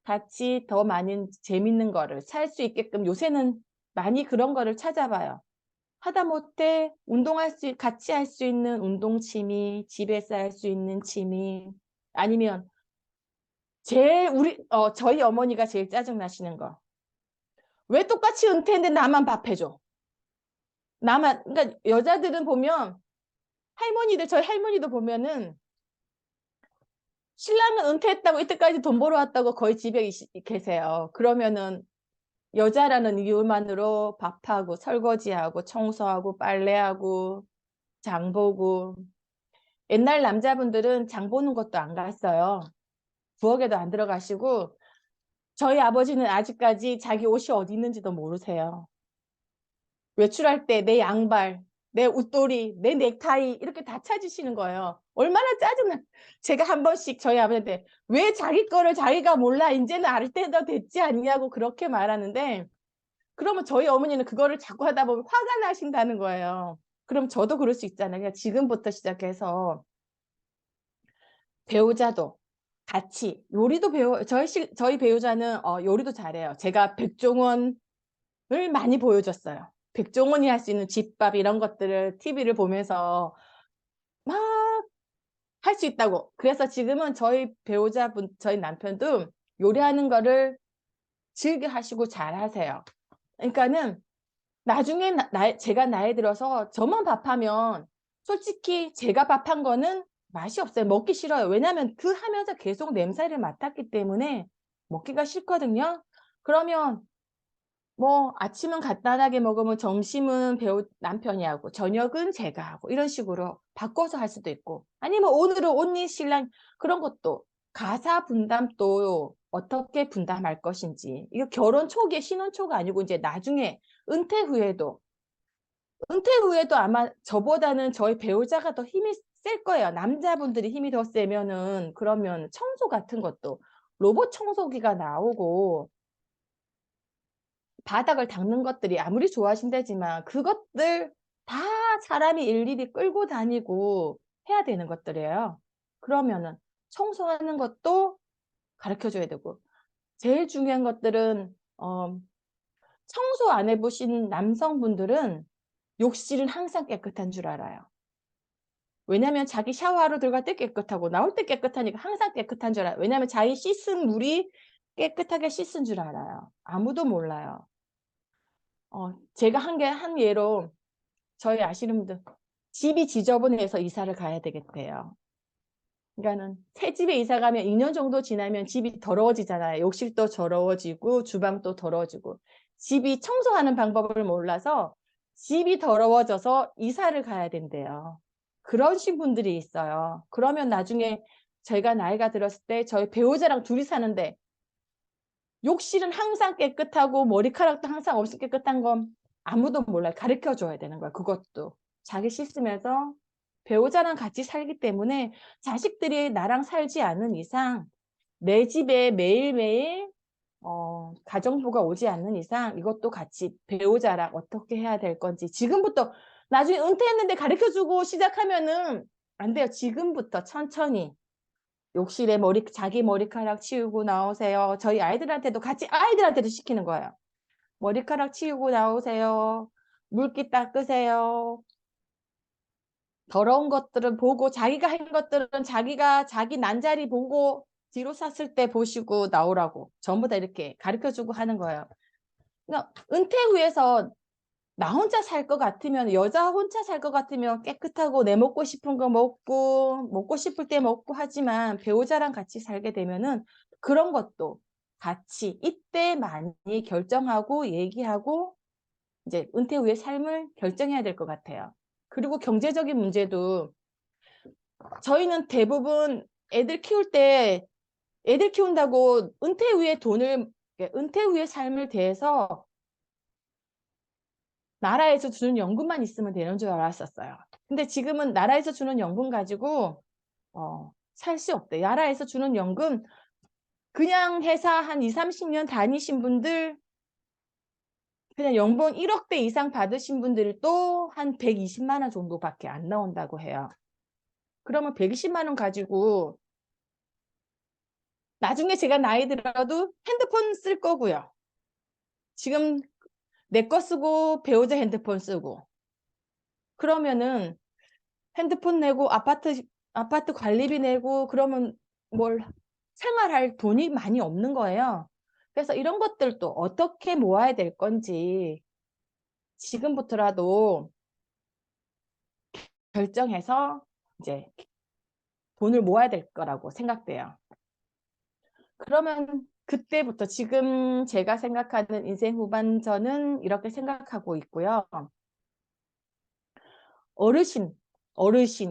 같이 더 많은 재밌는 거를 살 수 있게끔 요새는 많이 그런 거를 찾아봐요. 하다못해 같이 할 수 있는 운동 취미, 집에서 할 수 있는 취미, 아니면 저희 어머니가 제일 짜증 나시는 거. 왜 똑같이 은퇴했는데 나만 밥 해줘? 그러니까 여자들은 보면 저희 할머니도 보면은 신랑은 은퇴했다고 이때까지 돈 벌어왔다고 거의 집에 계세요. 그러면은 여자라는 이유만으로 밥하고 설거지하고 청소하고 빨래하고 장 보고, 옛날 남자분들은 장 보는 것도 안 갔어요. 부엌에도 안 들어가시고, 저희 아버지는 아직까지 자기 옷이 어디 있는지도 모르세요. 외출할 때 내 양발, 내 웃도리, 내 넥타이 이렇게 다 찾으시는 거예요. 얼마나 짜증나. 제가 한 번씩 저희 아버지한테 왜 자기 거를 자기가 몰라, 이제는 알 때도 됐지 않냐고 그렇게 말하는데, 그러면 저희 어머니는 그거를 자꾸 하다 보면 화가 나신다는 거예요. 그럼 저도 그럴 수 있잖아요. 그러니까 지금부터 시작해서 배우자도 같이 요리도 저희 배우자는 요리도 잘해요. 제가 백종원을 많이 보여줬어요. 백종원이 할 수 있는 집밥 이런 것들을 TV를 보면서 막 할 수 있다고. 그래서 지금은 저희 남편도 요리하는 거를 즐겨 하시고 잘 하세요. 그러니까는 나중에 제가 나이 들어서 저만 밥하면 솔직히 제가 밥한 거는 맛이 없어요. 먹기 싫어요. 왜냐하면 그 하면서 계속 냄새를 맡았기 때문에 먹기가 싫거든요. 그러면 뭐 아침은 간단하게 먹으면 점심은 남편이 하고 저녁은 제가 하고 이런 식으로 바꿔서 할 수도 있고, 아니면 오늘은 언니 신랑, 그런 것도 가사 분담도 어떻게 분담할 것인지, 이거 결혼 초기에 신혼 초가 아니고 이제 나중에 은퇴 후에도 아마 저보다는 저희 배우자가 더 힘이 셀 거예요. 남자분들이 힘이 더 세면은 그러면 청소 같은 것도 로봇 청소기가 나오고, 바닥을 닦는 것들이 아무리 좋아하신다지만 그것들 다 사람이 일일이 끌고 다니고 해야 되는 것들이에요. 그러면은 청소하는 것도 가르쳐줘야 되고, 제일 중요한 것들은 청소 안 해보신 남성분들은 욕실은 항상 깨끗한 줄 알아요. 왜냐면 자기 샤워하러 들어갈 때 깨끗하고 나올 때 깨끗하니까 항상 깨끗한 줄 알아요. 왜냐면 자기 씻은 물이 깨끗하게 씻은 줄 알아요. 아무도 몰라요. 제가 한 예로 저희 아시는 분들 집이 지저분해서 이사를 가야 되겠대요. 그러니까는 새 집에 이사 가면 2년 정도 지나면 집이 더러워지잖아요. 욕실도 더러워지고 주방도 더러워지고. 집이 청소하는 방법을 몰라서 집이 더러워져서 이사를 가야 된대요. 그러신 분들이 있어요. 그러면 나중에 제가 나이가 들었을 때 저희 배우자랑 둘이 사는데 욕실은 항상 깨끗하고 머리카락도 항상 없이 깨끗한 건 아무도 몰라요. 가르쳐 줘야 되는 거야. 그것도. 자기 씻으면서 배우자랑 같이 살기 때문에 자식들이 나랑 살지 않는 이상 내 집에 매일매일 가정부가 오지 않는 이상 이것도 같이 배우자랑 어떻게 해야 될 건지 지금부터 나중에 은퇴했는데 가르쳐주고 시작하면은 안 돼요. 지금부터 천천히 욕실에 자기 머리카락 치우고 나오세요. 저희 아이들한테도 같이 아이들한테도 시키는 거예요. 머리카락 치우고 나오세요. 물기 닦으세요. 더러운 것들은 보고 자기가 한 것들은 자기가 자기 난자리 보고 뒤로 샀을 때 보시고 나오라고 전부 다 이렇게 가르쳐주고 하는 거예요. 그러니까 은퇴 후에서 나 혼자 살 것 같으면 여자 혼자 살 것 같으면 깨끗하고 내 먹고 싶은 거 먹고 싶을 때 먹고 하지만 배우자랑 같이 살게 되면은 그런 것도 같이 이때 많이 결정하고 얘기하고 이제 은퇴 후의 삶을 결정해야 될 것 같아요. 그리고 경제적인 문제도 저희는 대부분 애들 키운다고 은퇴 후의 삶을 대해서 나라에서 주는 연금만 있으면 되는 줄 알았었어요. 근데 지금은 나라에서 주는 연금 가지고 살 수 없대. 나라에서 주는 연금 그냥 회사 한 2, 30년 다니신 분들 그냥 연봉 1억대 이상 받으신 분들도 한 120만 원 정도밖에 안 나온다고 해요. 그러면 120만 원 가지고 나중에 제가 나이 들어도 핸드폰 쓸 거고요. 지금 내 거 쓰고 배우자 핸드폰 쓰고 그러면은 핸드폰 내고 아파트 관리비 내고 그러면 뭘 생활할 돈이 많이 없는 거예요. 그래서 이런 것들도 어떻게 모아야 될 건지 지금부터라도 결정해서 이제 돈을 모아야 될 거라고 생각돼요. 그러면 그때부터 지금 제가 생각하는 인생 후반전은 이렇게 생각하고 있고요. 어르신,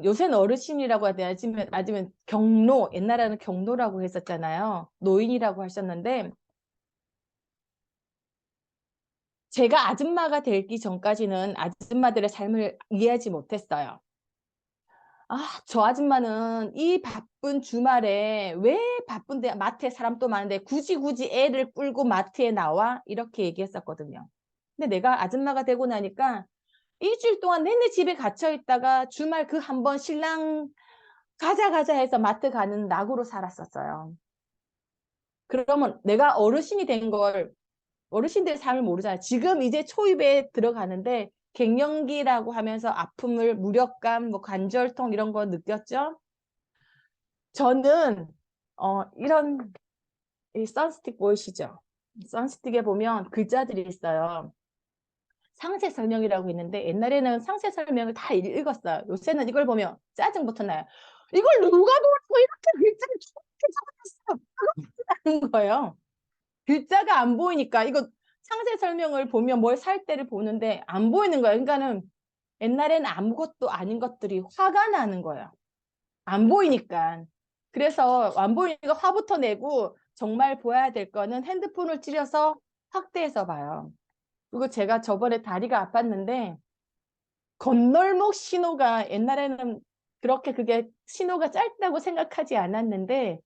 요새는 어르신이라고 해야 되나? 아니면 경로, 옛날에는 경로라고 했었잖아요. 노인이라고 하셨는데, 제가 아줌마가 되기 전까지는 아줌마들의 삶을 이해하지 못했어요. 저 아줌마는 이 바쁜 주말에 왜 바쁜데 마트에 사람 또 많은데 굳이 애를 끌고 마트에 나와? 이렇게 얘기했었거든요. 근데 내가 아줌마가 되고 나니까 일주일 동안 내내 집에 갇혀 있다가 주말 그 한 번 신랑 가자 해서 마트 가는 낙으로 살았었어요. 그러면 내가 어르신이 된 걸 어르신들의 삶을 모르잖아요. 지금 이제 초입에 들어가는데 갱년기라고 하면서 아픔을 무력감, 뭐 관절통 이런 거 느꼈죠? 저는 이런 이 선스틱 보이시죠? 선스틱에 보면 글자들이 있어요. 상세 설명이라고 있는데 옛날에는 상세 설명을 다 읽었어요. 요새는 이걸 보면 짜증부터 나요. 이걸 누가 보고 이렇게 글자를 적었어? 하는 거예요. 글자가 안 보이니까 이거 상세 설명을 보면 뭘 살 때를 보는데 안 보이는 거예요. 그러니까는 옛날에는 아무것도 아닌 것들이 화가 나는 거예요. 안 보이니까. 그래서 안 보이니까 화부터 내고 정말 보아야 될 거는 핸드폰을 찌려서 확대해서 봐요. 그리고 제가 저번에 다리가 아팠는데 건널목 신호가 옛날에는 그렇게 그게 신호가 짧다고 생각하지 않았는데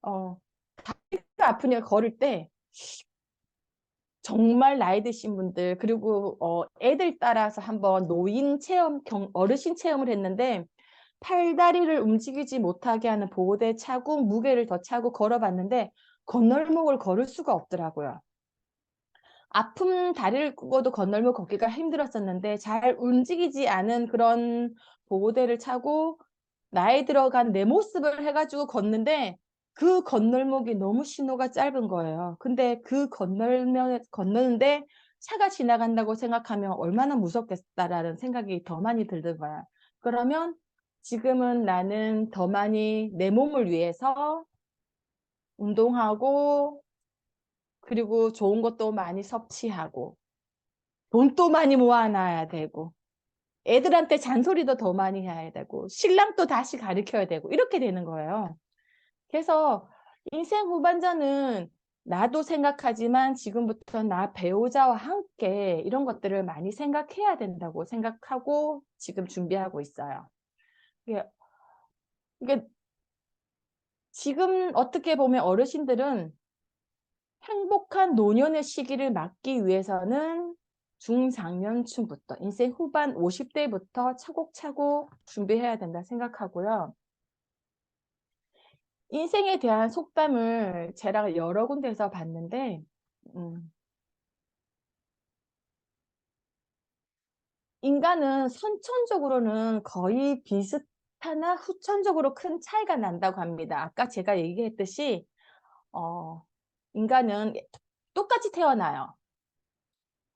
다리가 아프니까 걸을 때 정말 나이 드신 분들 그리고 애들 따라서 한번 노인 체험 어르신 체험을 했는데 팔다리를 움직이지 못하게 하는 보호대 차고 무게를 더 차고 걸어봤는데 건널목을 걸을 수가 없더라고요. 아픈 다리를 꿇고도 건널목 걷기가 힘들었었는데 잘 움직이지 않은 그런 보호대를 차고 나이 들어간 내 모습을 해가지고 걷는데 그 건널목이 너무 신호가 짧은 거예요. 근데 그 건너는데 차가 지나간다고 생각하면 얼마나 무섭겠다라는 생각이 더 많이 들더라고요. 그러면 지금은 나는 더 많이 내 몸을 위해서 운동하고 그리고 좋은 것도 많이 섭취하고 돈도 많이 모아놔야 되고 애들한테 잔소리도 더 많이 해야 되고 신랑도 다시 가르쳐야 되고 이렇게 되는 거예요. 그래서 인생 후반전은 나도 생각하지만 지금부터 나 배우자와 함께 이런 것들을 많이 생각해야 된다고 생각하고 지금 준비하고 있어요. 이게, 이게 지금 어떻게 보면 어르신들은 행복한 노년의 시기를 맞기 위해서는 중장년층부터 인생 후반 50대부터 차곡차곡 준비해야 된다 생각하고요. 인생에 대한 속담을 제가 여러 군데에서 봤는데 인간은 선천적으로는 거의 비슷하나 후천적으로 큰 차이가 난다고 합니다. 아까 제가 얘기했듯이 어, 인간은 똑같이 태어나요.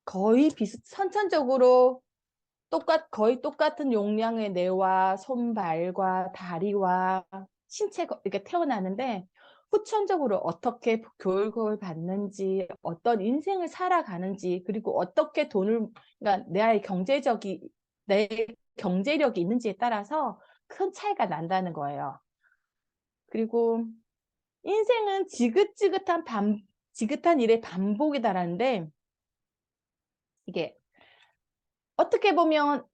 거의 선천적으로 거의 똑같은 용량의 뇌와 손발과 다리와 신체가 이렇게 태어나는데 후천적으로 어떻게 교육을 받는지, 어떤 인생을 살아가는지, 그리고 어떻게 그러니까 내 경제력이 있는지에 따라서 큰 차이가 난다는 거예요. 그리고 인생은 지긋한 일의 반복이다라는데 이게 어떻게 보면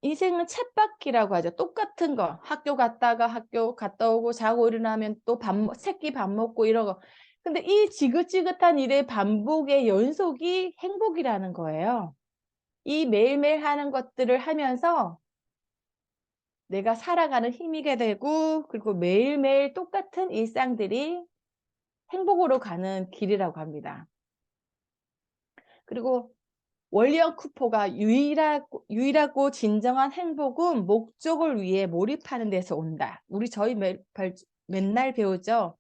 인생은 쳇바퀴라고 하죠. 똑같은 거. 학교 갔다가 학교 갔다 오고 자고 일어나면 또 새끼 밥 먹고 이런 거. 근데 이 지긋지긋한 일의 반복의 연속이 행복이라는 거예요. 이 매일매일 하는 것들을 하면서 내가 살아가는 힘이게 되고 그리고 매일매일 똑같은 일상들이 행복으로 가는 길이라고 합니다. 그리고 월리언 쿠퍼가 유일하고 진정한 행복은 목적을 위해 몰입하는 데서 온다. 저희 맨날 배우죠.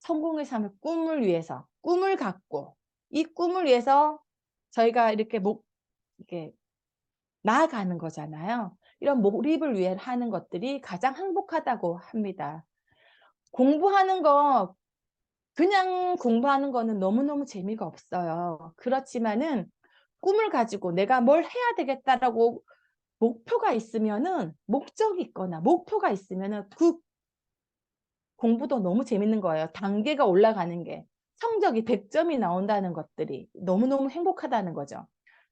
성공의 삶을 꿈을 위해서, 꿈을 갖고 이 꿈을 위해서 저희가 이렇게 나아가는 거잖아요. 이런 몰입을 위해 하는 것들이 가장 행복하다고 합니다. 그냥 공부하는 거는 너무너무 재미가 없어요. 그렇지만은 꿈을 가지고 내가 뭘 해야 되겠다라고 목적이 있거나 목표가 있으면은 그 공부도 너무 재밌는 거예요. 단계가 올라가는 게. 성적이 100점이 나온다는 것들이 너무너무 행복하다는 거죠.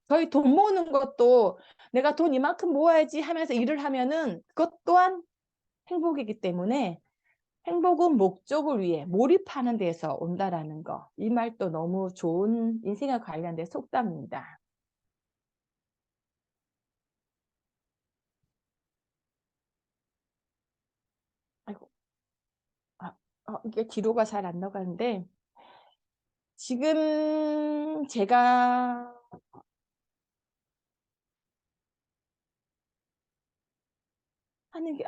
저희 돈 모으는 것도 내가 돈 이만큼 모아야지 하면서 일을 하면은 그것 또한 행복이기 때문에 행복은 목적을 위해 몰입하는 데서 온다라는 거. 이 말도 너무 좋은 인생에 관련된 속담입니다. 아이고, 이게 뒤로가 잘 안 나가는데 지금 제가 하는 게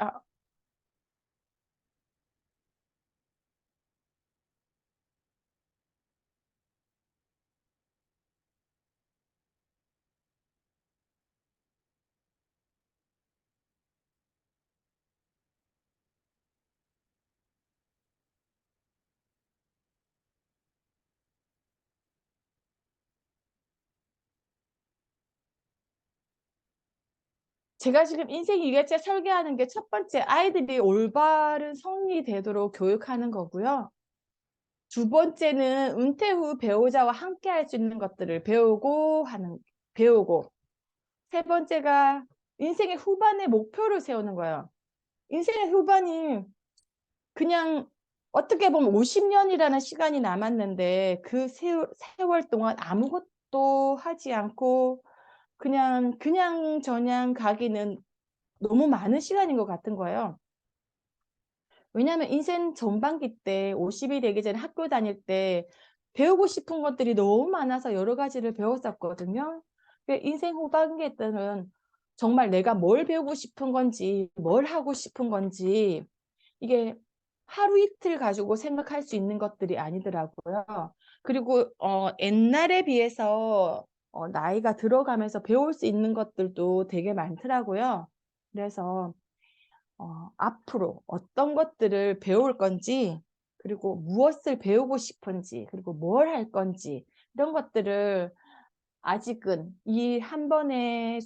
제가 지금 인생 일기체 설계하는 게 첫 번째 아이들이 올바른 성인이 되도록 교육하는 거고요. 두 번째는 은퇴 후 배우자와 함께 할 수 있는 것들을 배우고 세 번째가 인생의 후반에 목표를 세우는 거예요. 인생의 후반이 그냥 어떻게 보면 50년이라는 시간이 남았는데 그 세월 동안 아무것도 하지 않고 그냥 저냥 가기는 너무 많은 시간인 것 같은 거예요. 왜냐하면 인생 전반기 때 50이 되기 전에 학교 다닐 때 배우고 싶은 것들이 너무 많아서 여러 가지를 배웠었거든요. 인생 후반기에 때는 정말 내가 뭘 배우고 싶은 건지, 뭘 하고 싶은 건지, 이게 하루 이틀 가지고 생각할 수 있는 것들이 아니더라고요. 그리고 옛날에 비해서 나이가 들어가면서 배울 수 있는 것들도 되게 많더라고요. 그래서 앞으로 어떤 것들을 배울 건지, 그리고 무엇을 배우고 싶은지, 그리고 뭘 할 건지, 이런 것들을 아직은 이 한 번의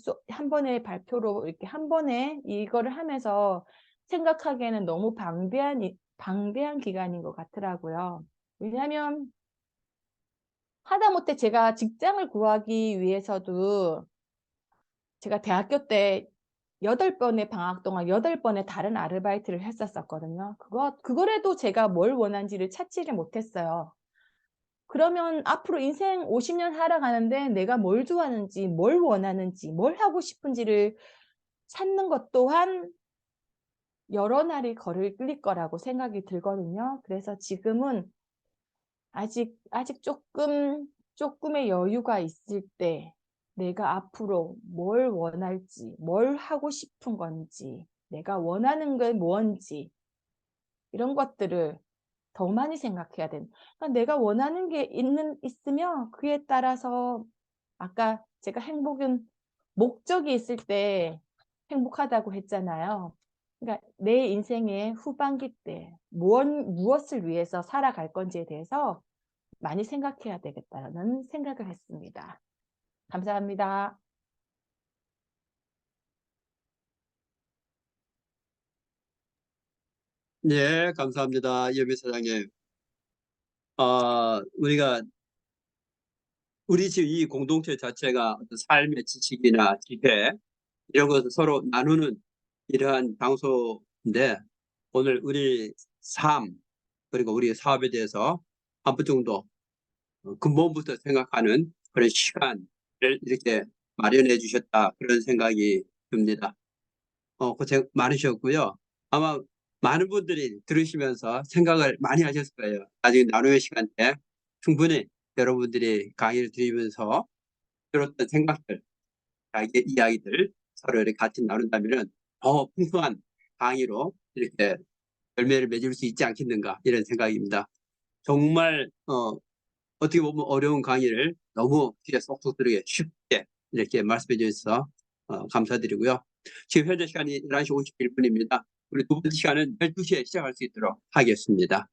발표로 이렇게 한 번에 이거를 하면서 생각하기에는 너무 방대한 기간인 것 같더라고요. 왜냐하면 하다못해 제가 직장을 구하기 위해서도 제가 대학교 때 8번의 방학 동안 8번의 다른 아르바이트를 했었거든요. 그거라도 제가 뭘 원하는지를 찾지를 못했어요. 그러면 앞으로 인생 50년 살아가는데 내가 뭘 좋아하는지, 뭘 원하는지, 뭘 하고 싶은지를 찾는 것 또한 여러 날이 걸릴 거라고 생각이 들거든요. 그래서 지금은 아직 조금의 여유가 있을 때 내가 앞으로 뭘 원할지, 뭘 하고 싶은 건지, 내가 원하는 게 뭔지, 이런 것들을 더 많이 생각해야 되는. 그러니까 내가 원하는 게 있으면 그에 따라서 아까 제가 행복은 목적이 있을 때 행복하다고 했잖아요. 그러니까 내 인생의 후반기 때 무엇을 위해서 살아갈 건지에 대해서 많이 생각해야 되겠다는 생각을 했습니다. 감사합니다. 네, 감사합니다. 여비 사장님. 우리가 우리 지금 이 공동체 자체가 어떤 삶의 지식이나 지혜 이런 것을 서로 나누는 이러한 장소인데 오늘 우리 삶 그리고 우리 사업에 대해서 한 분 정도 근본부터 생각하는 그런 시간을 이렇게 마련해 주셨다 그런 생각이 듭니다. 고생 많으셨고요. 아마 많은 분들이 들으시면서 생각을 많이 하셨을 거예요. 나중에 나눔의 시간 때 충분히 여러분들이 강의를 들으면서 들었던 생각들, 자기 이야기들 서로 이렇게 같이 나눈다면 더 풍성한 강의로 이렇게 열매를 맺을 수 있지 않겠는가 이런 생각입니다. 정말 어떻게 보면 어려운 강의를 너무 귀에 쏙쏙 들게 쉽게 이렇게 말씀해 주셔서 감사드리고요. 지금 현재 시간이 11시 51분입니다. 우리 두 번째 시간은 12시에 시작할 수 있도록 하겠습니다.